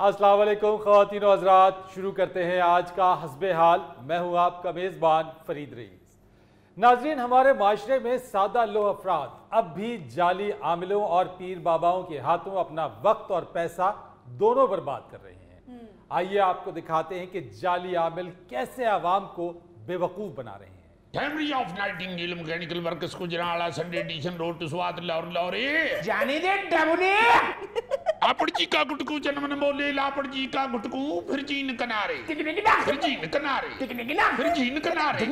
अस्सलाम वालेकुम ख़वातीन व हज़रात, शुरू करते हैं आज का हस्बे हाल। मैं हूँ आपका मेज़बान फरीद रईस। नाज़रीन, हमारे माशरे में सादा लोह अफराद अब भी जाली आमिलों और पीर बाबाओं के हाथों अपना वक्त और पैसा दोनों बर्बाद कर रहे हैं। आइए आपको दिखाते हैं कि जाली आमिल कैसे आवाम को बेवकूफ़ बना रहे हैं। Family of Nightingale mechanical workers Gujranwala Sunday edition road to Swat Lahore Lahore जाने दे डबने लापड़ जी का गुटकू जन्मन बोले लापड़ जी का गुटकू फिर जीन किनारे फिर जीन किनारे फिर जीन किनारे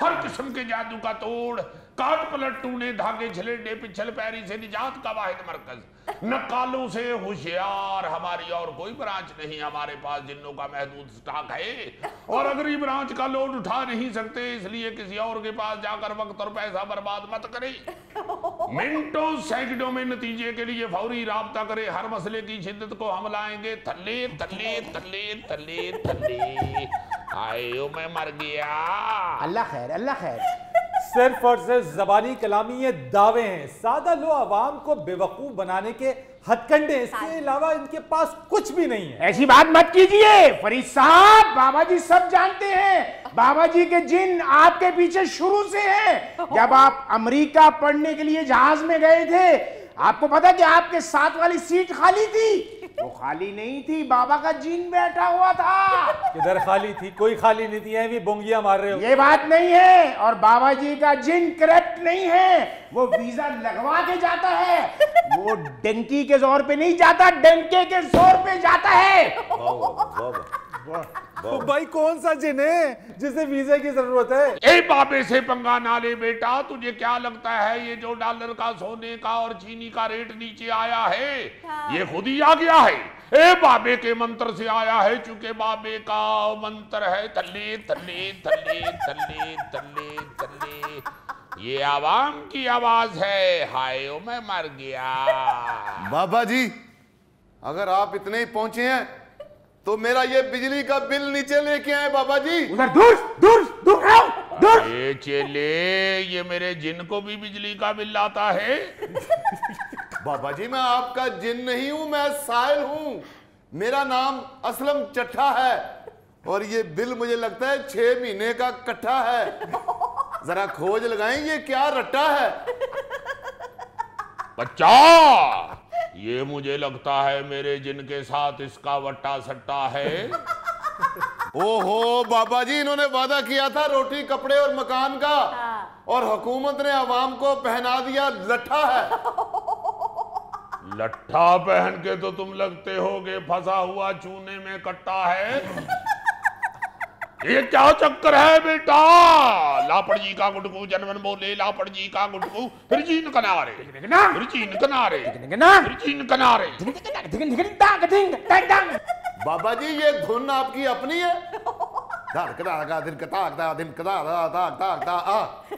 हर किस्म के जादू का तोड़ काट पलट टूने धागे झलेडे पिछल पैरी से निजात का वाहिद मरकज नकालों से होशियार हमारी और कोई ब्रांच नहीं। हमारे पास जिन्नों का महदूद स्टॉक है और अगर ये ब्रांच का लोड उठा नहीं सकते, इसलिए किसी और के पास जाकर वक्त और पैसा बर्बाद मत करें। मिनटों सैकड़ों में नतीजे के लिए फौरी राब्ता करें। हर मसले की शिद्दत को हम लाएंगे थल्ले थल्ले थल्ले थल्ले थल्ले। आयो मैं मर गया। अल्लाह खैर, अल्लाह खैर। सिर्फ और सिर्फ ज़बानी कलामी ये दावे हैं, सादा लो आवाम को बेवकूफ़ बनाने के हथकंडे, इसके अलावा इनके पास कुछ भी नहीं है। ऐसी बात मत कीजिए फरीद साहब, बाबा जी सब जानते हैं। बाबा जी के जिन आपके पीछे शुरू से हैं। जब आप अमेरिका पढ़ने के लिए जहाज में गए थे, आपको पता कि आपके साथ वाली सीट खाली थी। वो खाली नहीं थी, बाबा का जिन बैठा हुआ था। किधर खाली थी? कोई खाली नहीं थी। है भी बोंगिया मार रहे हो। ये बात नहीं है। और बाबा जी का जिन करप्ट नहीं है, वो वीजा लगवा के जाता है। वो डंकी के जोर पे नहीं जाता, डंके के जोर पे जाता है। तो भाई कौन सा जिन है जिसे वीजे की जरूरत है? ए बाबे से पंगा ना ले बेटा। तुझे क्या लगता है ये जो डॉलर का, सोने का और चीनी का रेट नीचे आया है, ये खुद ही आ गया है? ए बाबे के मंत्र से आया है, चूंकि बाबे का मंत्र है थल्ले थल्ले थल्ले थल्ले थल्ले थल्ले। ये आवाम की आवाज है। हाय ओ मैं मर गया। बाबा जी, अगर आप इतने ही पहुंचे हैं तो मेरा ये बिजली का बिल नीचे लेके आए बाबा जी। उधर दूर दूर दूर आओ, दूर। ये चेले, ये मेरे जिन को भी बिजली का बिल आता है? बाबा जी, मैं आपका जिन नहीं हूं, मैं साहिल हूं। मेरा नाम असलम चट्ठा है और ये बिल मुझे लगता है 6 महीने का कट्ठा है। जरा खोज लगाएं ये क्या रट्टा है। बच्चा, ये मुझे लगता है मेरे जिन के साथ इसका वट्टा सट्टा है। ओहो बाबा जी, इन्होंने वादा किया था रोटी कपड़े और मकान का, और हुकूमत ने अवाम को पहना दिया लट्ठा है। लट्ठा पहन के तो तुम लगते होगे फंसा हुआ चूने में कट्टा है। ये क्या चक्कर है बेटा? लापड़ जी का गुटकू जन्मन बोले लापड़ जी का गुटकू फिर जीन किनारे फिर जीन किनारे फिर जीन किनारे। बाबा जी, ये धुन आपकी अपनी है?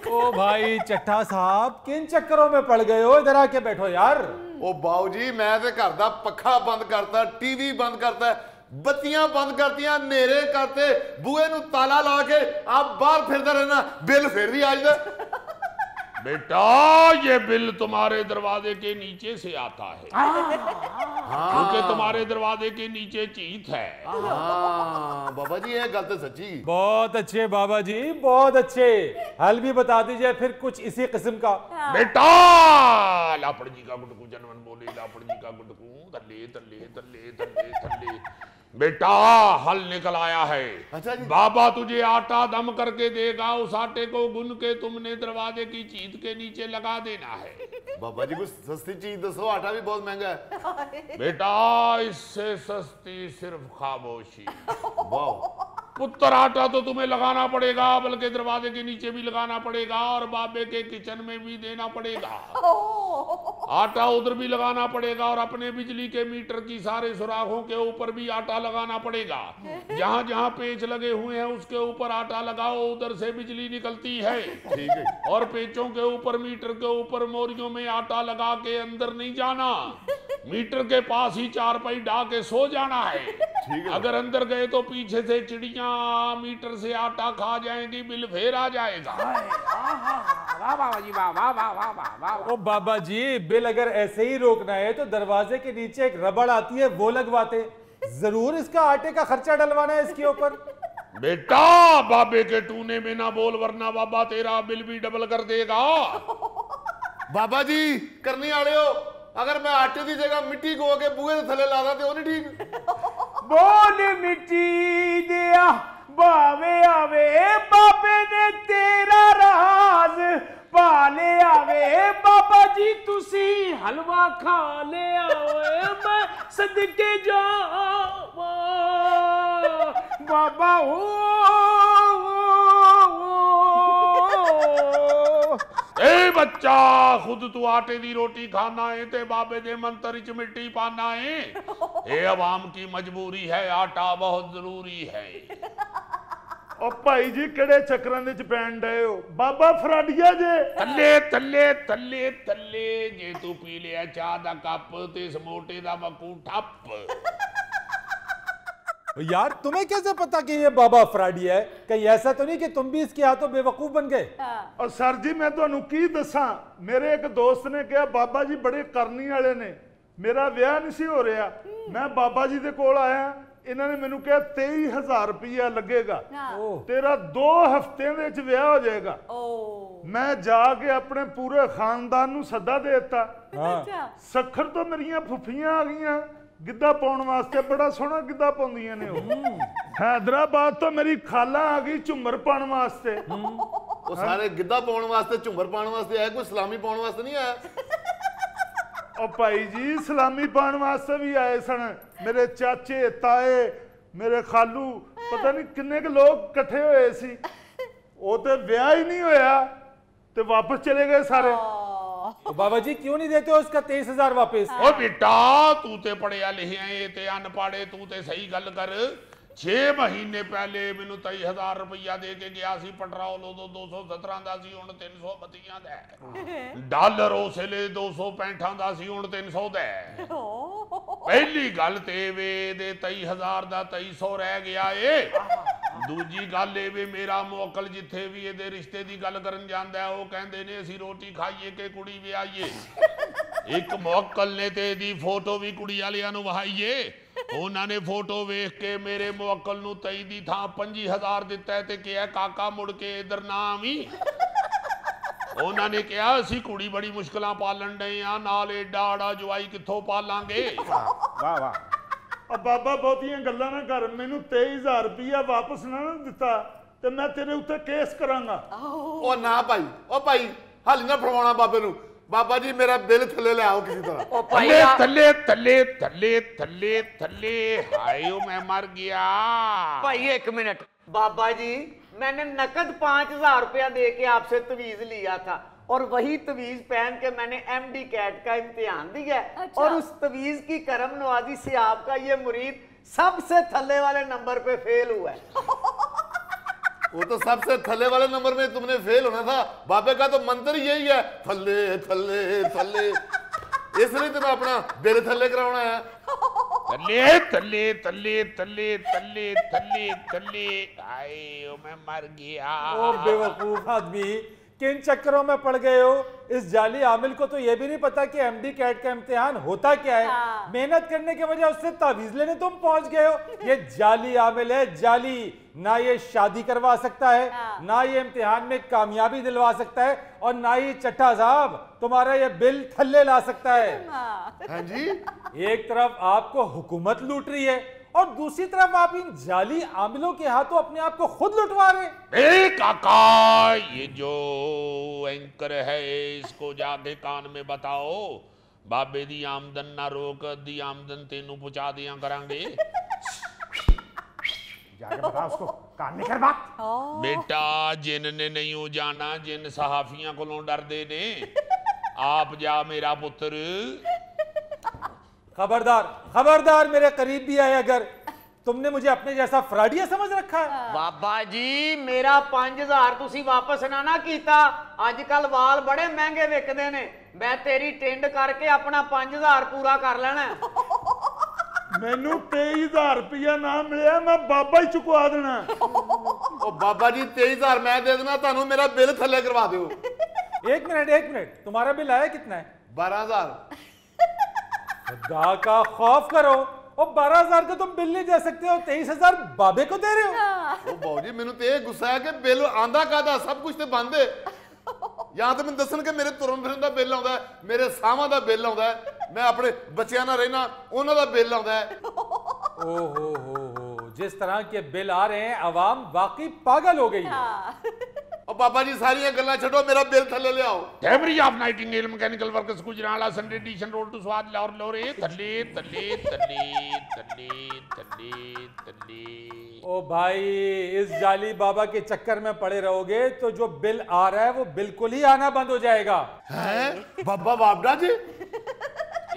ओ भाई चट्टा साहब, किन चक्करों में पड़ गए हो? इधर आके बैठो यार। ओ बाऊ जी, मैं ते घर दा पखा बंद करता, टीवी बंद करता, बत्तियां बंद करतियां, नेरे करते, बुए नू ताला ला के आप बाहर फिरते रहना, बिल फिर भी आ जाता। बेटा, ये बिल तुम्हारे दरवाजे के नीचे से आता है, क्योंकि तुम्हारे दरवाजे के नीचे चीत है। बाबा जी, ये गल तो सच्ची। बहुत अच्छे बाबा जी, बहुत अच्छे। हल भी बता दीजिए फिर कुछ इसी किस्म का। बेटा, लापड़ जी का गुटकू जन्मन बोले लापड़ जी का गुटकू थल्ले थल्ले थल्ले थल्ले थल्ले। बेटा, हल निकल आया है। अच्छा जी। बाबा तुझे आटा दम करके देगा, उस आटे को गुन के तुमने दरवाजे की चीत के नीचे लगा देना है। बाबा जी, कुछ सस्ती चीज दसो, आटा भी बहुत महंगा है। बेटा, इससे सस्ती सिर्फ खामोशी। वाह। पुत्र, आटा तो तुम्हें लगाना पड़ेगा, बल्कि दरवाजे के नीचे भी लगाना पड़ेगा और बाबे के किचन में भी देना पड़ेगा। आटा उधर भी लगाना पड़ेगा और अपने बिजली के मीटर की सारे सुराखों के ऊपर भी आटा लगाना पड़ेगा। जहां जहां पेच लगे हुए हैं उसके ऊपर आटा लगाओ, उधर से बिजली निकलती है। ठीक है। और पेचों के ऊपर, मीटर के ऊपर मोरियों में आटा लगा के अंदर नहीं जाना। मीटर के पास ही चारपाई डाल के सो जाना है। अगर अंदर गए तो पीछे से चिड़िया मीटर से आटा खा जाएंगी, बिल फिर आ जाएगा। वाह बाबा जी, वाह वाह वाह वाह वाह वाह। ओ बाबा जी, बिल अगर ऐसे ही रोकना है तो दरवाजे के नीचे एक रबड़ आती है वो लगवाते। जरूर इसका आटे का खर्चा डलवाना है इसके ऊपर। बेटा बाबे के टूने में ना बोल, वरना बाबा तेरा बिल भी डबल कर देगा। बाबा जी करनी आड़े हो, अगर मैं आटे की जगह मिट्टी को के बुए के थले ला दे नहीं ठीक। बोल मिट्टी दिया बावे आवे, बाबे ने तेरा राज पाले आवे। बाबा जी तुसी हलवा खा ले आवे, मैं सदके जावा बाबा हो। ए बच्चा, खुद तू आटे दी रोटी खाना है ते बाबे दे मंत्र च मिट्टी पाना है। ए अवाम की मजबूरी है, आटा बहुत जरूरी है। ओ भाई जी केड़े चक्रां दे च पैण डए हो? बाबा फराडिया जे तल्ले तल्ले तल्ले तल्ले जे तू पी लिया चाह दा कप ते इस मोटे दा मकू ठप। यार तुम्हें कैसे पता कि ये बाबा फराडिया है? कहीं ऐसा तो नहीं कि तुम भी इसके हाथों बेवकूफ बन गए? और सर जी मैं तुहानू की दसा, मेरे एक दोस्त ने कहा बाबा जी बड़े करनी वाले ने, मेरा विआह नहीं सी हो रहा, मैं बाबा जी दे कोल आया, इन्होंने मैनू कहा 23,000 रुपया लगेगा, तेरा 2 हफ्ते दे विच विआह हो जाएगा। मैं जाके अपने पूरे खानदान नू सदा देता। सखर तो मेरिया फुफियां आ गई गिद्धा पाउण वास्ते, बड़ा सोहना गिद्धा पाउंदियां ने। हैदराबाद तो मेरी खाला आ गई झुमर पाउण वास्ते। वो सारे गिद्धा पाउण वास्ते झुमर पाउण वास्ते आए, कोई सलामी पाउण वास्ते नहीं आया। ओ भाई जी सलामी पाउण वास्ते भी आए सन, मेरे चाचे ताए मेरे खालू पता नहीं किन्ने के लोग इकट्ठे होए सी। वो तो ब्याह ही नहीं होया ते वापस चले गए सारे। तो बाबा जी क्यों नहीं देते हो उसका 23,000 वापस? ओ बेटा तू ते पढ़िया लिखिया ते अनपढ़े, तू ते सही गल कर। 6 महीने पहले मैनू 23,000 रुपया दे के गया सी पेट्रोल, उदो 217 दा सी, हुण 332 दा है। डॉलर उस वेले 265 दा सी, हुण 300 दा है। पहली गल ते वे दे 23,000 दा 2300 रह गया ए। दूजी गल ए वे मेरा मुवक्कल जिथे भी ये रिश्ते की गल करन जांदा है, वो कहंदे ने असीं रोटी खाइए कि कुड़ी विआईए। एक मुवक्कल ने ते दी फोटो भी कुड़ी वालियां नूं वहाईए, उन्होंने फोटो वेख के मेरे मुवक्कल नूं 23 दी थां 25,000 दिता है ते कहा काका मुड़ के इधर ना आवी। उन्होंने कहा असीं कुड़ी बड़ी मुश्किलां पालन डए आ, नाल एडा आड़ा जवाई कित्थों पालांगे। वाह वाह। अब बाबा बहुतियां गल्लां ना कर, मैनू 23,000 रुपया वापस ना दिता ते मैं तेरे उत्ते केस करांगा। ओ ना भाई, ओ भाई हाली ना फड़वाना बाबे नू। बाबा जी मेरा बिल थले ले आओ किसी तरह। थले थले थले थले थले थले, हाय मैं मर गया। भाई 1 मिनट, बाबा जी मैंने नकद 5,000 रुपया दे के आपसे तवीज लिया था, और वही तवीज पहन के मैंने MD कैट का इम्तिहान दिया। अच्छा। और उस तवीज की करम नवाजी से आपका ये मुरीद सबसे थल्ले वाले नंबर पे फेल हुआ है। वो तो सबसे थल्ले वाले नंबर में तुमने फेल होना था। बाबे का तो मंत्र ही यही है, थल्ले थल्ले थल्ले, इसलिए तो मैं अपना बिल थल्ले कराना है। तले तले तले तले तले तले तले, आए मैं मर गया। ओ बेवकूफ आदमी, किन चक्करों में पड़ गए हो? इस जाली आमिल को तो ये भी नहीं पता कि MD कैट का इम्तिहान होता क्या है। मेहनत करने के वजह उससे तावीज लेने तुम पहुंच गए हो। ये जाली आमिल है, जाली। ना ये शादी करवा सकता है, ना ये इम्तिहान में कामयाबी दिलवा सकता है, और ना ही चट्टा साहब तुम्हारा ये बिल थल्ले ला सकता है। हाँ जी। एक तरफ आपको हुकूमत लूट रही है और दूसरी तरफ आप इन जाली आमिलों के हाथों अपने आप को खुद लुटवा रहे। ए काका, ये जो एंकर है इसको जाके कान में बताओ, बाबे दी आमदन ना रोक, दी आमदन तेनू पहुंचा दिया करांगे। जाके बता उसको, कान में कर बात। बेटा जिन ने नहीं हो जाना, जिन सहाफियां को डरदे ने। आप जा मेरा पुत्र। खबरदार खबरदार, मेरे करीब भी आए अगर। तुमने मुझे अपने जैसा फ्राडिया समझ रखा है। बाबा जी मेरा 5,000 तुसी वापस ना कीता। आजकल वाल बड़े महंगे विकदे ने, मैं तेरी टेंड करके अपना 5000 पूरा कर लेना है। मैनू 23,000 रुपया ना मिले, मैं बाबा ही चुकवा देना। ओ बाबा जी 23,000 मैं दे देना, तानू मेरा बिल थले करवा दो। एक मिनट, तुम्हारा बिल आया कितना है? 12,000। खुदा का खौफ करो, और 12,000 का तुम बिल नहीं दे सकते हो, 23,000 बाबे को दे रहे हो। ओ बाबू जी मैनू तो ये गुस्सा है कि बिल आंदा कादा, सब कुछ तो बंद है। या तो मैं दसन के मेरे तुरन फिरन का बिल आता है, मेरे सावां का बिल आता है, मैं अपने बच्चों ना रहना उन्हों का बिल आता है। हो, जिस तरह के बिल आ रहे हैं अवाम वाकई पागल हो गई है। और बाबा जी सारियां गल्लां छड्डो, मेरा बिल थले ले आओ। कैमरी ऑफ नाइटिंगेल मैकेनिकल वर्कर्स गुजराला संडे एडिशन रोड टू स्वाद लाहौर लोरे थल्ले थल्ले थल्ले थल्ले थल्ले थल्ले। ओ भाई, इस जाली बाबा के चक्कर में पड़े रहोगे तो जो बिल आ रहा है वो बिल्कुल ही आना बंद हो जाएगा। हैं बाबा बाबड़ा जी?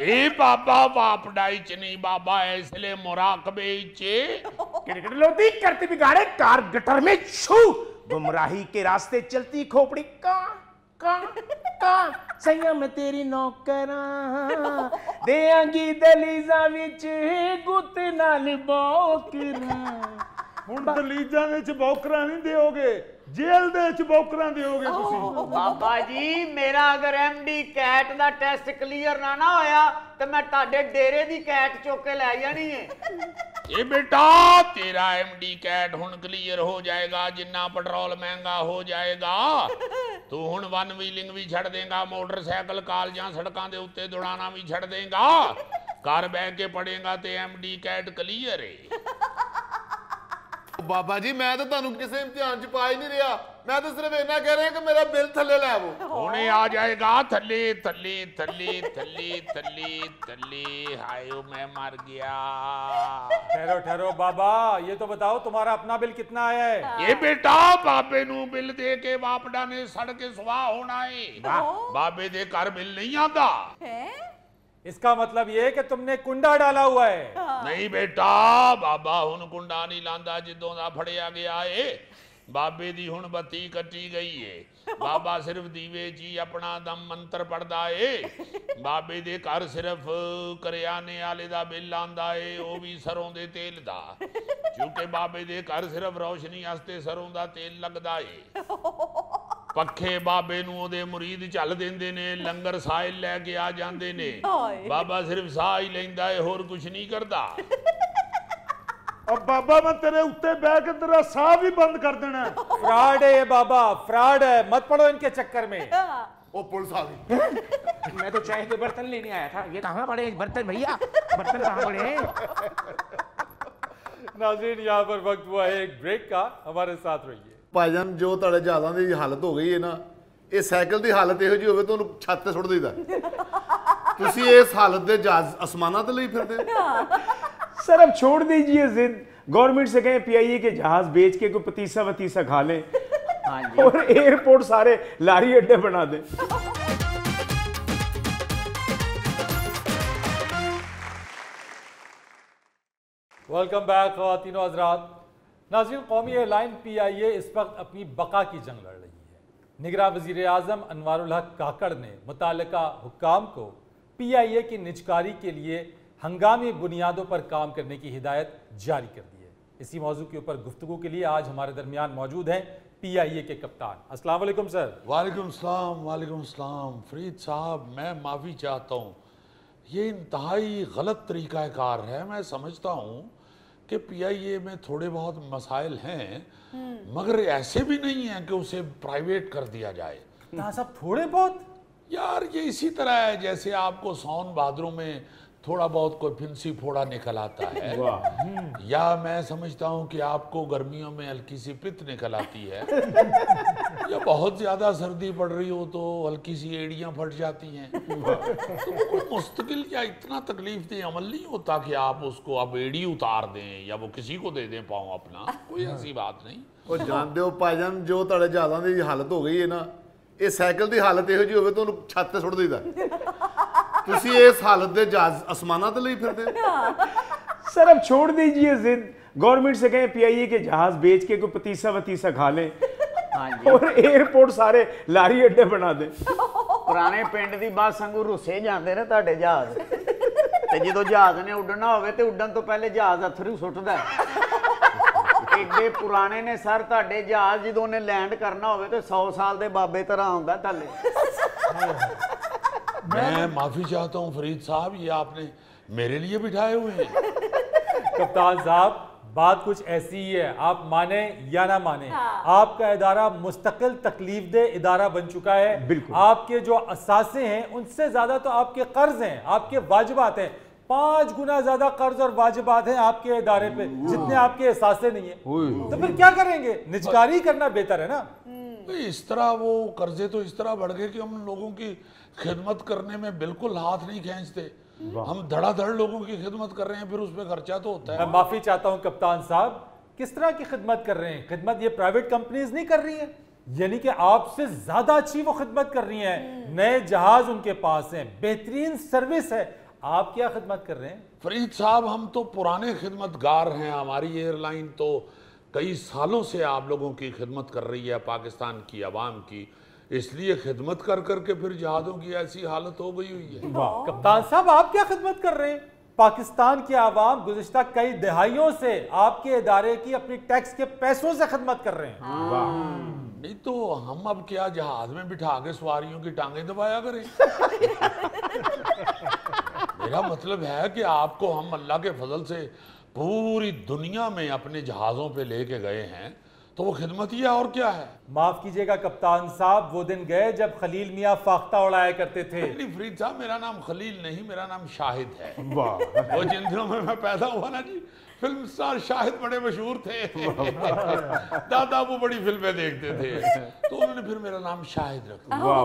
ए बाबा वापडाई च नहीं बाबा, इसलिए मुराकबे च किरकिट लोती करती बिगाड़े कार गटर में छू, गुमराही के रास्ते चलती खोपड़ी का सैया मैं तेरी नौकरा देंगी दलीजा विच गुत नाल बोकरा। हुण दलीजां दे च बौकरा नहीं दिओगे, जेल दे च बौकरा दिओगे तुसीं। बाबा जी मेरा अगर एमडी कैट दा टेस्ट क्लियर ना होया तो मैं ताडे डेरे दी कैट चुक के लै जानी है। ए बेटा तेरा एमडी कैट हुन क्लियर हो जाएगा, जिन्ना पेट्रोल महंगा हो जाएगा। तू हुन वन व्हीलिंग भी छड़ देगा, मोटरसाइकिल कालजां सड़कां दे उत्ते दौड़ाना भी छड़ देगा, घर बह के पड़ेगा ते एमडी कैट क्लियर है। बाबा जी मैं तो तुहानू किसी इम्तिहान च पा ही नहीं रहा, मैं तो सिर्फ इतना कह रहा कि मेरा बिल थले ले आओ। हुणे आ जाएगा थल्ले थल्ले थल्ले थल्ले थल्ले थल्ले। हाय मैं मर गया। ठहरो बाबा, ये तो बताओ तुम्हारा अपना बिल कितना आया है? ये बेटा बाबे नू बिल दे के बापड़ा ने सड़ के सुहा होना है, बाबे दे घर बिल नहीं आता। इसका मतलब ये कि तुमने कुंडा डाला हुआ है। नहीं बेटा बाबा हुन कुंडा नहीं लांदा, जिदों दा फड़िया गया है। बाबे दी हुन बत्ती कटी गई है, बाबा सिर्फ दीवे जी अपना दम मंत्र पढ़दा है। बाबे दे घर सिर्फ करियाने वाले दा बिल आंदा है, वो भी सरों दे तेल दा, क्योंकि बाबे दे घर सिर्फ रोशनी वास्ते सरों दा तेल लगदा है। पखे बाबे नू ओदे मुरीद झल देंदे ने, लंगर साहिल लैके आ जांदे ने, बाबा सिर्फ साह ही लैंदा है, होर कुछ नहीं करदा। अब बाबा मैं तेरे उत्ते बैठ के तेरा साह भी बंद कर देना। फ्रॉड है ये बाबा, फ्रॉड है, मत पड़ो इनके चक्कर में। ओ पुलिस आ गई। मैं तो चाय के बर्तन लेने आया था, ये कहाँ पड़े बर्तन भैया, बर्तन कहाँ पड़े? नाज़रीन यहाँ पर वक्त हुआ है एक ब्रेक का, हमारे साथ रहिए। भाईजान जो तुहाडे जहाज़ां दी हालत हो गई है ना, ये साइकिल की हालत इहो जी होवे तो उहनूं छत ते सुट दईदा। तुसीं इस हालत दे जहाज़ आसमानां ते लई फिरदे। सर अब छोड़ दीजिए जिद, गवर्नमेंट से कहें पीआईए के जहाज बेच के कोई पतीसा वतीसा खा लें और एयरपोर्ट सारे लारी अड्डे बना दें। वेलकम बैक ख़वातीन और हज़रात। नाज़रीन, कौमी एयरलाइन पीआईए इस वक्त अपनी बका की जंग लड़ रही है। निगरां वज़ीर आज़म अनवारुल हक काकड़ ने मुताल्लिका हुक्काम को पीआईए की निजकारी के लिए हंगामी बुनियादों पर काम करने की हिदायत जारी कर दी है। इसी मौजू के ऊपर गुफ्तगू के लिए आज हमारे दरमियान मौजूद हैं पीआईए के कप्तान। अस्सलाम वालेकुम सर। वालेकुम सलाम फरीद साहब, मैं माफ़ी चाहता हूँ, ये इंतहाई गलत तरीक़ाकार है। मैं समझता हूँ कि पीआईए में थोड़े बहुत मसाइल हैं, मगर ऐसे भी नहीं है कि उसे प्राइवेट कर दिया जाए। साहब थोड़े बहुत? यार ये इसी तरह है जैसे आपको सावन भादरों में थोड़ा बहुत कोई फिंसी फोड़ा निकल आता है, या मैं समझता हूँ कि आपको गर्मियों में हल्की सी पित्त निकल आती है, या बहुत ज्यादा सर्दी पड़ रही हो तो हल्की सी एड़ियाँ फट जाती हैं। तो कोई मुस्तकिल या इतना तकलीफ दे अमल नहीं होता कि आप उसको अब एड़ी उतार दें या वो किसी को दे दें पाँव अपना, कोई ऐसी बात नहीं। और जानते हो भाईजान जो तुहाडे जहाज़ां दी हालत हो गई है ना, ये साइकिल की हालत इहो जी होवे तो उहनूं छत ते सुट दईदा। तुसीं इस हालत दे जहाज़ आसमानां ते लई फिरदे। सर अब छोड़ दीजिए जिद, गवर्नमेंट से कहें पीआईए के जहाज बेच के कोई पतीसा वतीसा खा लें और एयरपोर्ट सारे लारी अड्डे बना दें। ਪੁਰਾਣੇ ਪਿੰਡ ਦੀ ਬੱਸ ਸੰਗੂ ਰੁੱਸੇ ਜਾਂਦੇ ਨੇ ਤੁਹਾਡੇ ਜਹਾਜ਼ ਤੇ ਜਦੋਂ ਜਹਾਜ਼ ਨੇ ਉੱਡਣਾ ਹੋਵੇ ਤੇ ਉੱਡਣ ਤੋਂ ਪਹਿਲੇ ਜਹਾਜ਼ ਅਥਰੂ ਸੁੱਟਦਾ ਏਡੇ ਪੁਰਾਣੇ ਨੇ ਸਰ ਤੁਹਾਡੇ ਜਹਾਜ਼ ਜਦੋਂ ਉਹਨੇ ਲੈਂਡ ਕਰਨਾ ਹੋਵੇ ਤੇ 100 ਸਾਲ ਦੇ ਬਾਬੇ ਤਰ੍ਹਾਂ ਆਉਂਦਾ ਥੱਲੇ मैं माफी चाहता हूँ फरीद साहब, ये आपने मेरे लिए बिठाए हुए हैं। कप्तान साहब बात कुछ ऐसी ही है, आप माने या ना माने, आपका इदारा मुस्तकिल तकलीफदेह इदारा बन चुका है। बिल्कुल। आपके जो असासे हैं उनसे ज्यादा तो आपके कर्ज हैं, आपके वाजिबात हैं। 5 गुना ज्यादा कर्ज और वाजिबात हैं आपके इदारे पे जितने आपके असासे नहीं है। तो फिर क्या करेंगे? निजकारी करना बेहतर है ना। इस तरह वो कर्जे तो इस तरह बढ़ गए कि हम लोगों की खिदमत करने में बिल्कुल हाथ नहीं खींचते। हम धड़ाधड़ लोगों की खिदमत कर रहे हैं, फिर उसमें खर्चा तो होता है। मैं माफी चाहता हूं कप्तान साहब, किस तरह की खिदमत कर रहे हैं? खिदमत ये प्राइवेट कंपनीज नहीं कर रही है, यानी कि आपसे ज्यादा अच्छी वो खिदमत कर रही हैं। नए जहाज उनके पास हैं, बेहतरीन सर्विस है, आप क्या खिदमत कर रहे हैं? फरीद साहब हम तो पुराने खिदमतगार हैं, हमारी एयरलाइन तो कई सालों से आप लोगों की खिदमत कर रही है, पाकिस्तान की आवाम की, इसलिए खिदमत कर करके फिर जहाज़ों की ऐसी हालत हो गई हुई है। वाह कप्तान साहब, आप क्या खिदमत कर रहे हैं? पाकिस्तान की आवाम गुज़िश्ता कई दहाइयों से आपके इदारे की अपनी टैक्स के पैसों से खिदमत कर रहे हैं। नहीं तो हम अब क्या जहाज में बिठा के सवारियों की टांगें दबाया करें? मेरा मतलब है कि आपको हम अल्लाह के फजल से पूरी दुनिया में अपने जहाज़ों पे लेके गए हैं, तो वो खिदमत ही है और क्या है। माफ कीजिएगा कप्तान साहब, वो दिन गए जब खलील मियाँ फाख्ता उड़ाया करते थे। नहीं फरीद साहब, मेरा नाम खलील नहीं, मेरा नाम शाहिद है। वो जिन दिनों में मैं पैदा हुआ ना जी, फिल्म स्टार शाहिद बड़े मशहूर थे। दादा वो बड़ी फिल्में देखते थे, तो उन्होंने फिर मेरा नाम शाहिद रख दिया।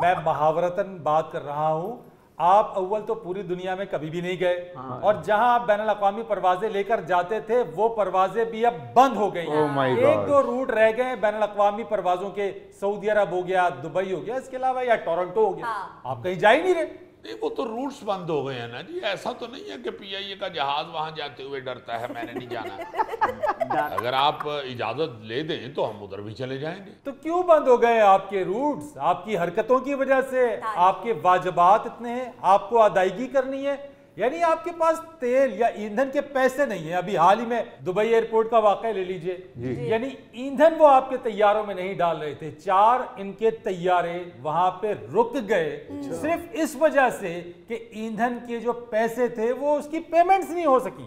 मैं महावरतन बात कर रहा हूँ। आप अव्वल तो पूरी दुनिया में कभी भी नहीं गए, और जहां आप बैनुल अक़वामी परवाजें लेकर जाते थे वो परवाजें भी अब बंद हो गई हैं। एक दो रूट रह गए बैनुल अक़वामी परवाजों के, सऊदी अरब हो गया, दुबई हो गया, इसके अलावा या टोरंटो हो गया। आप कहीं जा ही नहीं रहे। नहीं वो तो रूट्स बंद हो गए हैं ना जी, ऐसा तो नहीं है कि पीआईए का जहाज वहां जाते हुए डरता है मैंने नहीं जाना। अगर आप इजाजत ले दें तो हम उधर भी चले जाएंगे। तो क्यों बंद हो गए आपके रूट्स? आपकी हरकतों की वजह से, आपके वाजिबात इतने हैं, आपको अदायगी करनी है, यानी आपके पास तेल या ईंधन के पैसे नहीं है। अभी हाल ही में दुबई एयरपोर्ट का वाकया ले लीजिए, यानी ईंधन वो आपके तैयारों में नहीं डाल रहे थे। 4 इनके तैयारे वहां पे रुक गए सिर्फ इस वजह से कि ईंधन के जो पैसे थे वो उसकी पेमेंट्स नहीं हो सकी।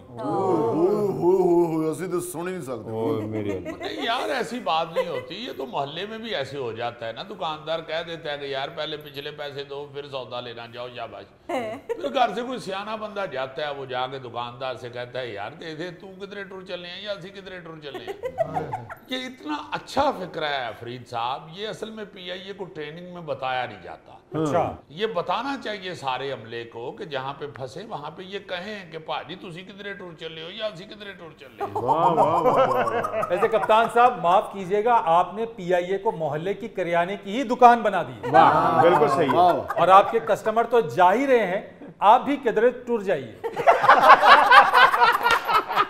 ऐसी तो सुन ही नहीं सकते। नहीं यार ऐसी बात नहीं होती, ये तो मोहल्ले में भी ऐसे हो जाता है ना। दुकानदार कह देता है कि यार पहले पिछले पैसे दो फिर सौदा लेना जाओ, शाबाश। फिर घर से कोई सियाना बंदा जाता है, वो जाके दुकानदार से कहता है यार दे दे, तू कितने टूर चले हैं या असी कितने टूर चले हैं। ये इतना अच्छा फिक्र है फरीद साहब, ये असल में पीआईए को ट्रेनिंग में बताया नहीं जाता। अच्छा, ये बताना चाहिए सारे अमले को कि जहाँ पे फंसे वहां पे ये कहें कि भाजी तुसी कितने टूर चले हो या असी कितने टूर चले हो। वैसे कप्तान साहब माफ कीजिएगा, आपने पीआईए को मोहल्ले की करियाने की ही दुकान बना दी है। बिल्कुल सही है। और आपके कस्टमर तो जा ही रहे हैं, आप भी किधरे टूर जाइए।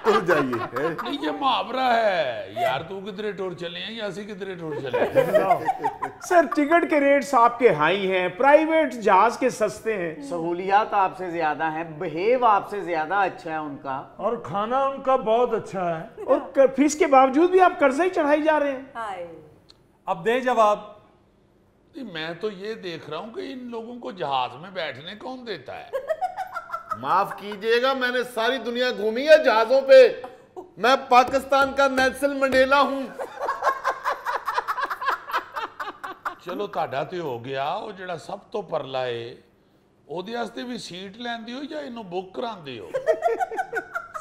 टूर जाइए। नहीं ये मुहावरा है यार, तू कितने टूर चले हैं या असी कितने टूर चले हैं। सर टिकट के रेट्स आपके हाई हैं, प्राइवेट जहाज के सस्ते हैं, सहूलियात आपसे ज्यादा है, बिहेव आपसे ज्यादा अच्छा है उनका, और खाना उनका बहुत अच्छा है, और फीस के बावजूद भी आप कर्जा ही चढ़ाई जा रहे हैं। अब दें जवाब। मैं तो ये देख रहा हूँ कि इन लोगों को जहाज में बैठने कौन देता है। माफ कीजिएगा, मैंने सारी दुनिया घूमी है जहाजों पे। मैं पाकिस्तान का नेल्सन मंडेला हूं। चलो ਤੁਹਾਡਾ ਤੇ ਹੋ ਗਿਆ, ਉਹ ਜਿਹੜਾ ਸਭ ਤੋਂ ਪਰਲਾ ਏ ਉਹਦੇ ਵਾਸਤੇ ਵੀ ਸੀਟ ਲੈਂਦੀ ਹੋ ਜਾਂ ਇਹਨੂੰ ਬੁੱਕ ਕਰਾਉਂਦੇ ਹੋ।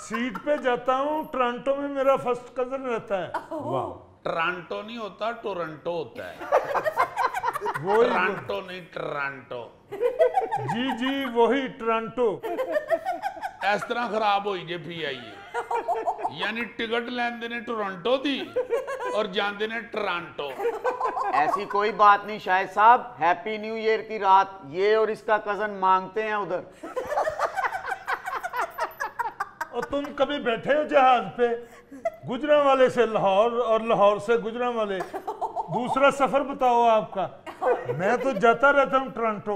सीट पे जाता हूँ, टोरंटो में मेरा फर्स्ट कजन रहता है। वाह, टोरंटो नहीं होता, टोरंटो होता है। वही टोरंटो नहीं टोरंटो। जी जी वही टोरंटो। इस तरह खराब हो जे पीआईए, यानी टिकट लेंदे ने टोरंटो दी और जांदे ने टोरंटो। ऐसी कोई बात नहीं शाहिद साहब, हैप्पी न्यू ईयर की रात ये और इसका कजन मांगते हैं उधर। और तुम कभी बैठे हो जहाज पे? गुजरांवाले से लाहौर और लाहौर से गुजरांवाले, दूसरा सफर बताओ आपका। मैं तो जाता रहता हूँ टोरंटो।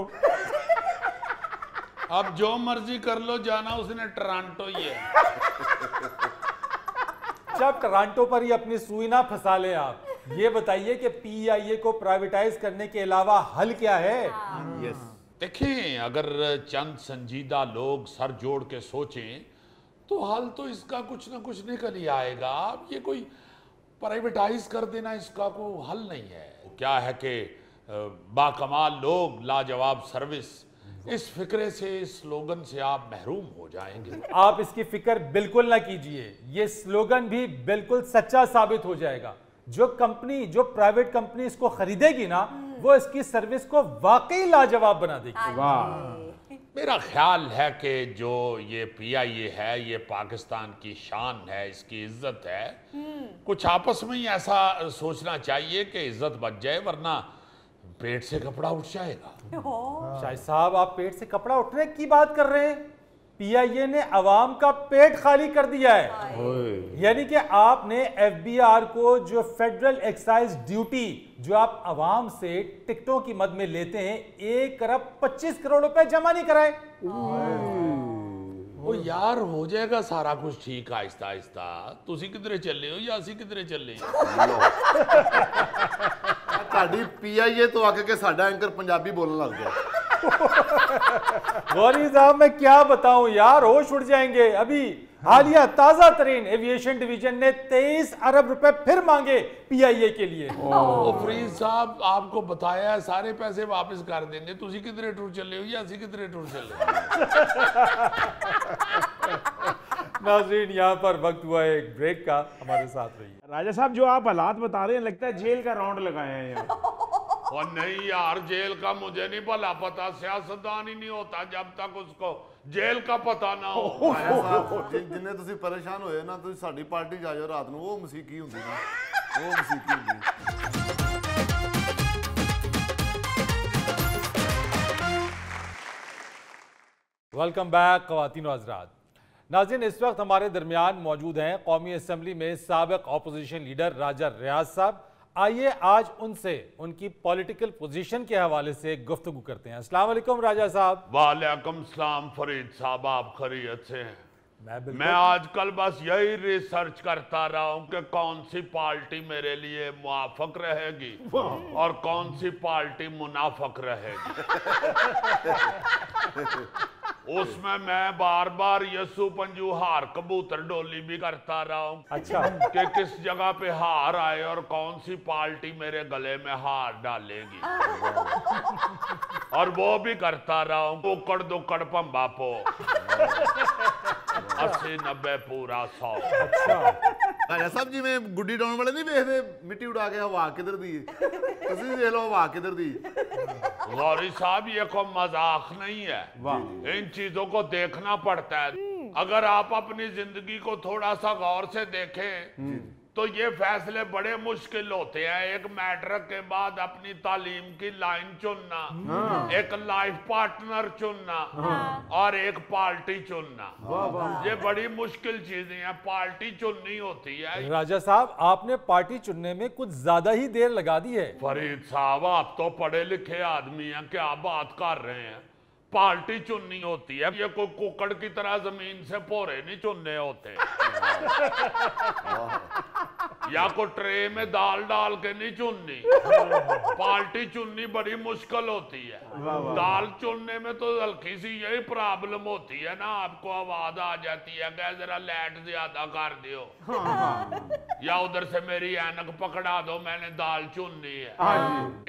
अब जो मर्जी कर लो, जाना उसने टोरंटो ही है। जब टोरंटो पर ही अपनी सुई ना फंसा ले आप, ये बताइए कि पीआईए को प्राइवेटाइज करने के अलावा हल क्या है? देखिए, अगर चंद संजीदा लोग सर जोड़ के सोचें तो हल तो इसका कुछ ना कुछ निकल ही आएगा। अब ये कोई प्राइवेटाइज कर देना इसका कोई हल नहीं है। क्या है कि बाकमाल लोग, लाजवाब सर्विस, इस फिक्रे से, इस स्लोगन से आप महरूम हो जाएंगे। आप इसकी फिक्र बिल्कुल ना कीजिए, ये स्लोगन भी बिल्कुल सच्चा साबित हो जाएगा। जो प्राइवेट कंपनी इसको खरीदेगी ना, वो इसकी सर्विस को वाकई लाजवाब बना देगी। वाह। मेरा ख्याल है कि जो ये पीआईए है, ये पाकिस्तान की शान है, इसकी इज्जत है। कुछ आपस में ही ऐसा सोचना चाहिए कि इज्जत बच जाए, वरना पेट से कपड़ा उठ जाएगा। शाहिद साहब, आप पेट से कपड़ा उठने की बात कर रहे हैं? पीआईए ने अवाम का पेट खाली कर दिया है। यानी कि आपने एफबीआर को जो फेडरल एक्साइज ड्यूटी जो आप अवाम से टिकटों की मद में लेते हैं, 1 अरब 25 करोड़ रुपए जमा नहीं कराए। वो यार, हो जाएगा सारा कुछ ठीक आहिस्ता आहिस्ता। तुसी किधरे चले हो या असी किधरे चले? ਤੁਹਾਡੀ पीआईए तो आके के साडा एंकर पंजाबी बोलने लग गया। गौरी साहब, मैं क्या बताऊं यार, होश उड़ जाएंगे। अभी हालिया ताजा तरीन एविएशन डिवीजन ने 23 अरब रुपए फिर मांगे पीआईए के लिए। फरीद साहब, आपको बताया है सारे पैसे वापस कर देंगे। तुसी किधरे टूर चले हो या असी किधरे टूर चले? नाज़रीन, यहाँ पर वक्त हुआ है एक ब्रेक का, हमारे साथ रहिए। राजा साहब, जो आप हालात बता रहे हैं, लगता है जेल का राउंड लगाए हैं यहाँ। और नहीं यार, जेल का मुझे नहीं भला पता। सियासतदान ही नहीं होता जब तक उसको जेल का पता ना हो। जिन्ने तुसी परेशान होए ना, तुसी साडी पार्टी जा जाओ रात ਨੂੰ, ਉਹ ਮਸੀਕੀ ਹੁੰਦੀ ਨਾ, ਉਹ ਮਸੀਕੀ ਹੁੰਦੀ। वेलकम बैक ख़वातीन व हज़रात। नाज़रीन, इस वक्त हमारे दरमियान मौजूद हैं कौमी असम्बली में साबिक़ अपोजिशन लीडर राजा रियाज साहब। आइए आज उनसे उनकी पॉलिटिकल पोजीशन के हवाले से गुफ्तगू करते हैं। अस्सलाम वालेकुम राजा साहब। वालेकुम सलाम फरीद साहब, आप खैरियत से हैं? मैं आजकल बस यही रिसर्च करता रहा हूँ कि कौन सी पार्टी मेरे लिए मुआफक रहेगी और कौन सी पार्टी मुनाफक रहेगी। उसमें मैं बार बार यसु पंजू हार कबूतर डोली भी करता रहा हूँ। अच्छा। कि किस जगह पे हार आए और कौन सी पार्टी मेरे गले में हार डालेगी। और वो भी करता रहा हूँ उकड़ दुकड़ पंबा पो 80-90 पूरा 100। ਰਾਜਾ ਸਾਹਿਬ, ਜਿਵੇਂ ਗੁੱਡੀ ਡਾਉਣ ਵਾਲੇ ਨਹੀਂ ਵੇਖਦੇ ਮਿੱਟੀ ਉਡਾ ਕੇ ਹਵਾ ਕਿੱਧਰ ਦੀ ਹੈ, ਤੁਸੀਂ ਵੀ ਵੇਖ ਲਓ ਹਵਾ ਕਿੱਧਰ ਦੀ। गौरी साहब, ये कोई मजाक नहीं है। इन चीजों को देखना पड़ता है। अगर आप अपनी जिंदगी को थोड़ा सा गौर से देखें तो ये फैसले बड़े मुश्किल होते हैं। एक मैट्रिक के बाद अपनी तालीम की लाइन चुनना, एक लाइफ पार्टनर चुनना और एक पार्टी चुनना, ये बड़ी मुश्किल चीजें हैं। पार्टी चुननी होती है। राजा साहब, आपने पार्टी चुनने में कुछ ज्यादा ही देर लगा दी है। फरीद साहब, आप तो पढ़े लिखे आदमी हैं, क्या बात कर रहे हैं? पार्टी चुननी होती है, ये कोई कुकड़ की तरह जमीन से पोरे नहीं चुनने होते। या कोई ट्रे में दाल डाल के नहीं चुननी। पार्टी चुननी बड़ी मुश्किल होती है। दाल चुनने में तो हल्की सी यही प्रॉब्लम होती है ना, आपको आवाज आ जाती है कि जरा लाइट ज्यादा कर दियो, या उधर से मेरी ऐनक पकड़ा दो, मैंने दाल चुननी है।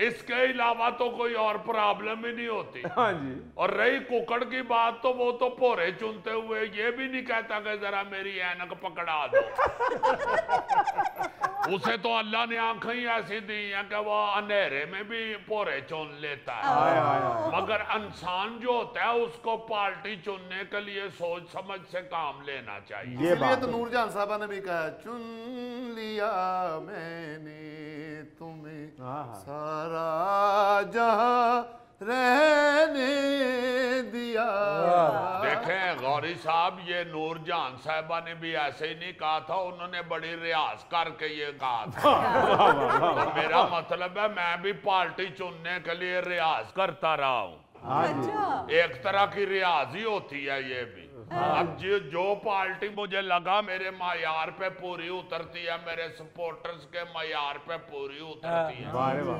इसके अलावा तो कोई और प्रॉब्लम ही नहीं होती। और रही कुकड़ की बात, तो वो तो पोरे चुनते हुए ये भी नहीं कहता कि जरा मेरी ऐनक पकड़ा दो। उसे तो अल्लाह ने आंखें ही ऐसी दी हैं कि वो अंधेरे में भी पोरे चुन लेता है। मगर इंसान जो होता है उसको पार्टी चुनने के लिए सोच समझ से काम लेना चाहिए। इसलिए तो नूरजहान साहबा ने भी कहा, चुन लिया मैंने तुम्हें सारा जहां रहने दिया। देखें फौरी साहब, ये नूरजहान साहिबा ने भी ऐसे ही नहीं कहा था, उन्होंने बड़ी रियाज करके ये कहा था। और मेरा मतलब है मैं भी पार्टी चुनने के लिए रियाज करता रहा हूँ। एक तरह की रियाज ही होती है ये भी। अब जो पार्टी मुझे लगा मेरे मायार पे पूरी उतरती है, मेरे सपोर्टर्स के मायार पे पूरी उतरती है,